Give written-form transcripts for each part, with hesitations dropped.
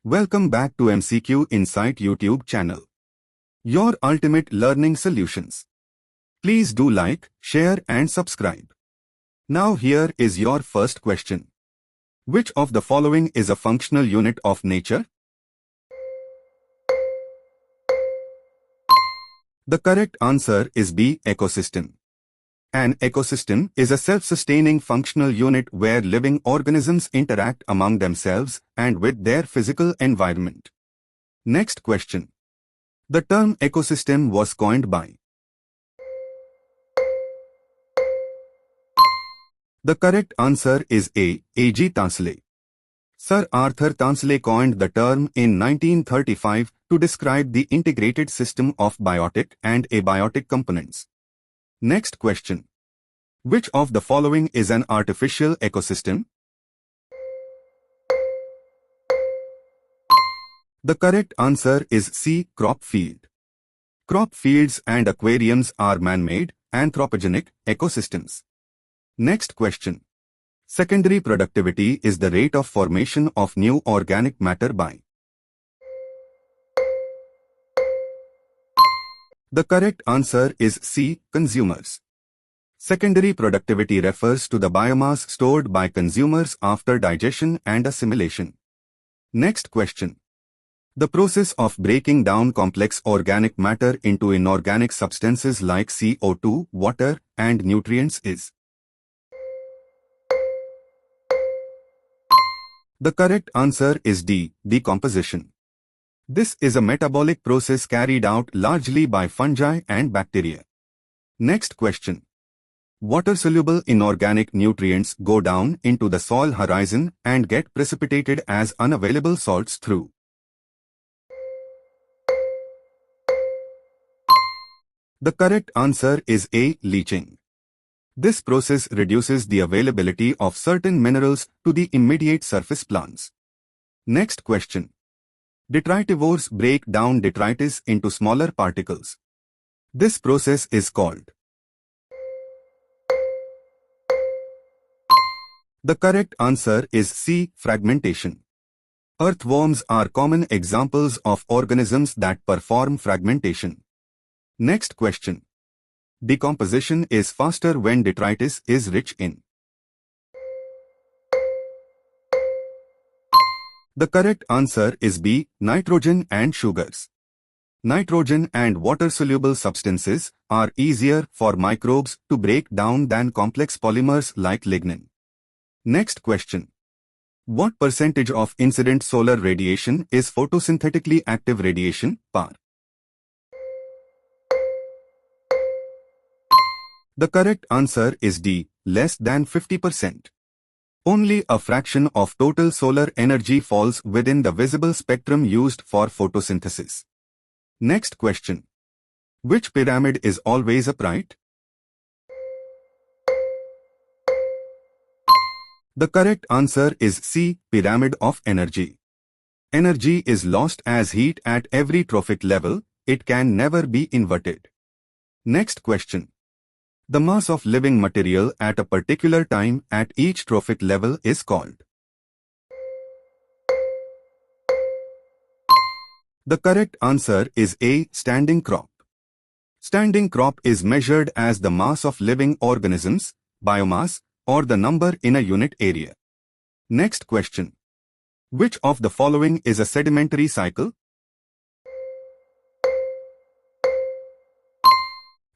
Welcome back to MCQ Insight YouTube channel. Your ultimate learning solutions. Please do like, share and subscribe. Now here is your first question. Which of the following is a functional unit of nature? The correct answer is B. Ecosystem. An ecosystem is a self-sustaining functional unit where living organisms interact among themselves and with their physical environment. Next question. The term ecosystem was coined by. The correct answer is A. A.G. Tansley. Sir Arthur Tansley coined the term in 1935 to describe the integrated system of biotic and abiotic components. Next question. Which of the following is an artificial ecosystem? The correct answer is C. Crop field. Crop fields and aquariums are man-made, anthropogenic ecosystems. Next question. Secondary productivity is the rate of formation of new organic matter by. The correct answer is C. Consumers. Secondary productivity refers to the biomass stored by consumers after digestion and assimilation. Next question. The process of breaking down complex organic matter into inorganic substances like CO2, water, and nutrients is. The correct answer is D. Decomposition. This is a metabolic process carried out largely by fungi and bacteria. Next question. Water-soluble inorganic nutrients go down into the soil horizon and get precipitated as unavailable salts through. The correct answer is A. Leaching. This process reduces the availability of certain minerals to the immediate surface plants. Next question. Detritivores break down detritus into smaller particles. This process is called. The correct answer is C. Fragmentation. Earthworms are common examples of organisms that perform fragmentation. Next question. Decomposition is faster when detritus is rich in. The correct answer is B. Nitrogen and sugars. Nitrogen and water-soluble substances are easier for microbes to break down than complex polymers like lignin. Next question. What percentage of incident solar radiation is photosynthetically active radiation, PAR? The correct answer is D. Less than 50%. Only a fraction of total solar energy falls within the visible spectrum used for photosynthesis. Next question. Which pyramid is always upright? The correct answer is C. Pyramid of energy. Energy is lost as heat at every trophic level. It can never be inverted. Next question. The mass of living material at a particular time at each trophic level is called. The correct answer is A. Standing crop. Standing crop is measured as the mass of living organisms, biomass, or the number in a unit area. Next question. Which of the following is a sedimentary cycle?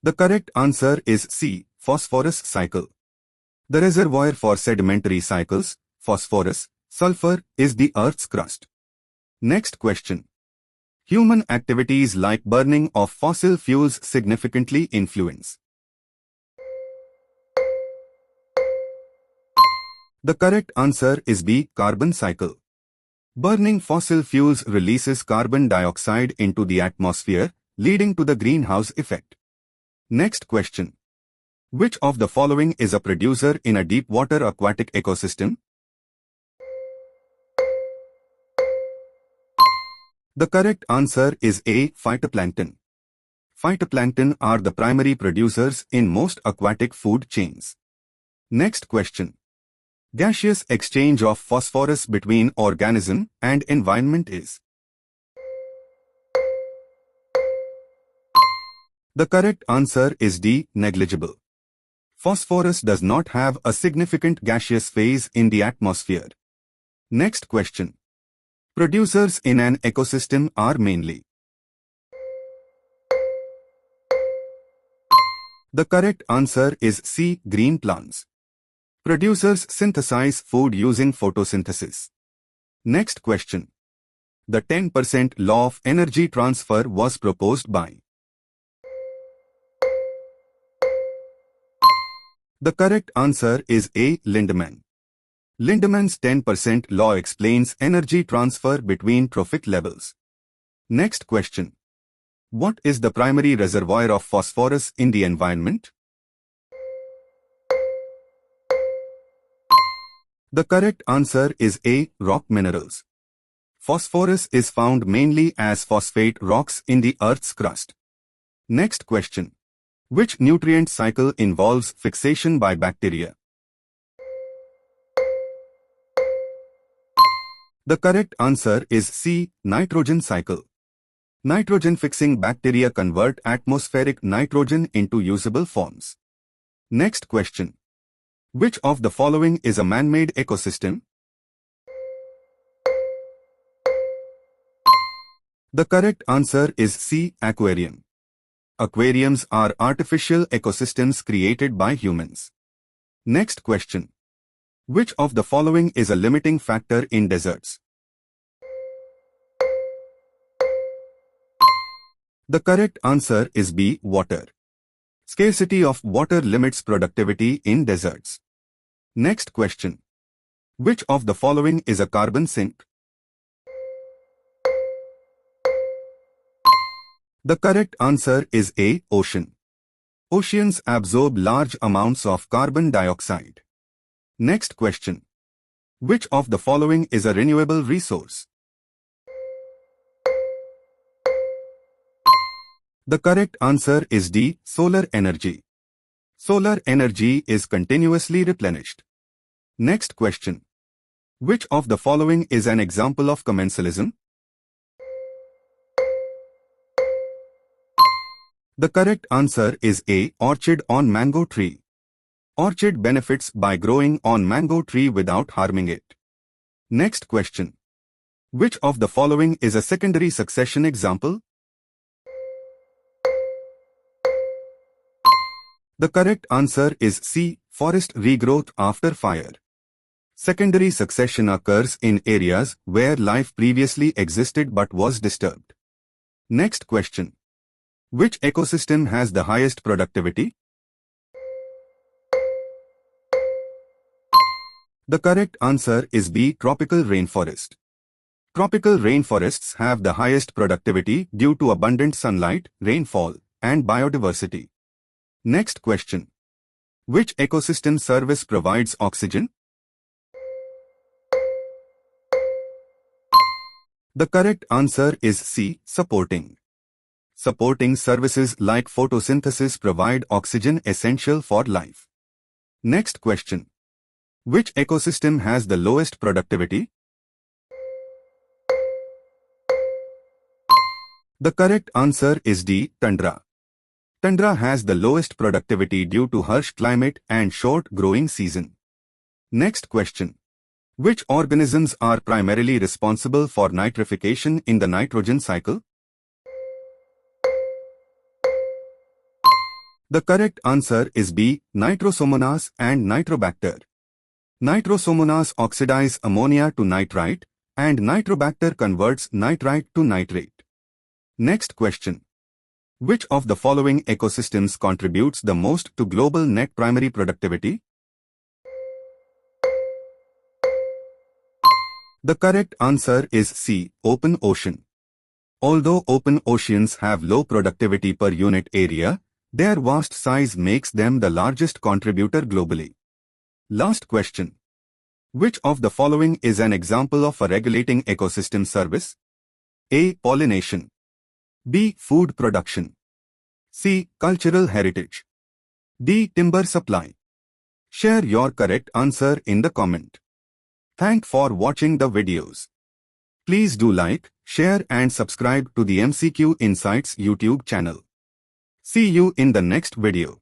The correct answer is C. Phosphorus cycle. The reservoir for sedimentary cycles, phosphorus, sulfur, is the Earth's crust. Next question. Human activities like burning of fossil fuels significantly influence. The correct answer is B. Carbon cycle. Burning fossil fuels releases carbon dioxide into the atmosphere, leading to the greenhouse effect. Next question. Which of the following is a producer in a deep water aquatic ecosystem? The correct answer is A. Phytoplankton. Phytoplankton are the primary producers in most aquatic food chains. Next question. Gaseous exchange of phosphorus between organism and environment is. The correct answer is D. Negligible. Phosphorus does not have a significant gaseous phase in the atmosphere. Next question. Producers in an ecosystem are mainly. The correct answer is C. Green plants. Producers synthesize food using photosynthesis. Next question. The 10% law of energy transfer was proposed by. The correct answer is A. Lindemann. Lindemann's 10% law explains energy transfer between trophic levels. Next question. What is the primary reservoir of phosphorus in the environment? The correct answer is A. Rock minerals. Phosphorus is found mainly as phosphate rocks in the Earth's crust. Next question. Which nutrient cycle involves fixation by bacteria? The correct answer is C. Nitrogen cycle. Nitrogen-fixing bacteria convert atmospheric nitrogen into usable forms. Next question. Which of the following is a man-made ecosystem? The correct answer is C. Aquarium. Aquariums are artificial ecosystems created by humans. Next question. Which of the following is a limiting factor in deserts? The correct answer is B. Water. Scarcity of water limits productivity in deserts. Next question. Which of the following is a carbon sink? The correct answer is A. Ocean. Oceans absorb large amounts of carbon dioxide. Next question. Which of the following is a renewable resource? The correct answer is D. Solar energy. Solar energy is continuously replenished. Next question. Which of the following is an example of commensalism? The correct answer is A. Orchid on mango tree. Orchid benefits by growing on mango tree without harming it. Next question. Which of the following is a secondary succession example? The correct answer is C. Forest regrowth after fire. Secondary succession occurs in areas where life previously existed but was disturbed. Next question. Which ecosystem has the highest productivity? The correct answer is B. Tropical rainforest. Tropical rainforests have the highest productivity due to abundant sunlight, rainfall, and biodiversity. Next question. Which ecosystem service provides oxygen? The correct answer is C. Supporting. Supporting services like photosynthesis provide oxygen essential for life. Next question. Which ecosystem has the lowest productivity? The correct answer is D. Tundra. Tundra has the lowest productivity due to harsh climate and short growing season. Next question. Which organisms are primarily responsible for nitrification in the nitrogen cycle? The correct answer is B. Nitrosomonas and Nitrobacter. Nitrosomonas oxidize ammonia to nitrite, and Nitrobacter converts nitrite to nitrate. Next question. Which of the following ecosystems contributes the most to global net primary productivity? The correct answer is C. Open ocean. Although open oceans have low productivity per unit area, their vast size makes them the largest contributor globally. Last question. Which of the following is an example of a regulating ecosystem service? A. Pollination. B. Food production. C. Cultural heritage. D. Timber supply. Share your correct answer in the comment. Thanks for watching the videos. Please do like, share and subscribe to the MCQ Insights YouTube channel. See you in the next video.